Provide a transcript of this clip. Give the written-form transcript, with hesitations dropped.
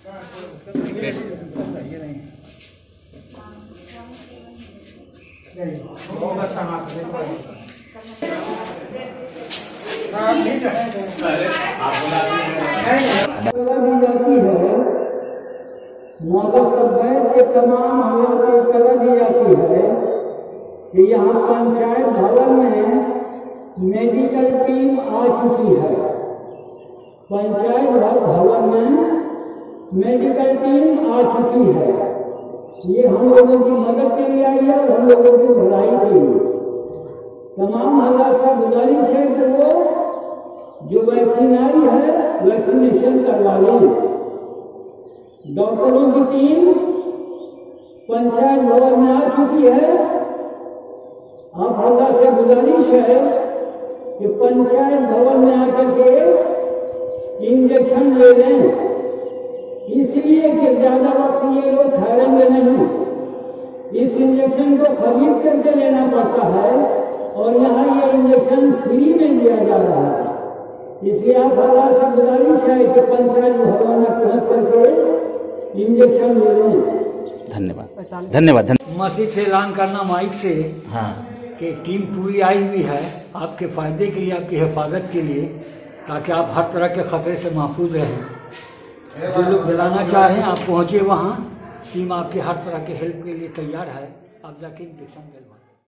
बहुत अच्छा वैद के तमाम हमें को कला दी जाती है कि यहाँ पंचायत भवन में मेडिकल टीम आ चुकी है। पंचायत भवन में मेडिकल टीम आ चुकी है। ये हम लोगों की मदद के लिए आई है और हम लोगों की भलाई के लिए। तमाम हजरात से गुजारिश है कि वो जो वैक्सीन आई है वैक्सीनेशन करवा लें। डॉक्टरों की टीम पंचायत भवन में आ चुकी है। आप हल्ला से गुजारिश है कि पंचायत भवन में आकर के इंजेक्शन ले लें, इसलिए कि ज्यादा वक्त ये लोग ठहरेंगे नहीं। इस इंजेक्शन को खरीद करके लेना पड़ता है और यहाँ ये इंजेक्शन फ्री में दिया जा रहा है। इसलिए आप हल्ला से गुजारिश है कि पंचायत भवन में पहुंच करके इंजेक्शन ले लें। धन्यवाद धन्यवाद। मस्जिद से ऐलान करना माइक से हाँ कि टीम पूरी आई हुई है आपके फायदे के लिए, आपकी हिफाजत के लिए, ताकि आप हर तरह के खतरे से महफूज रहें। जो लोग दिलाना चाह रहे हैं आप पहुंचे वहाँ, टीम आपकी हर तरह के हेल्प के लिए तैयार है। आप जाके इंजेक्शन दिलवाएं।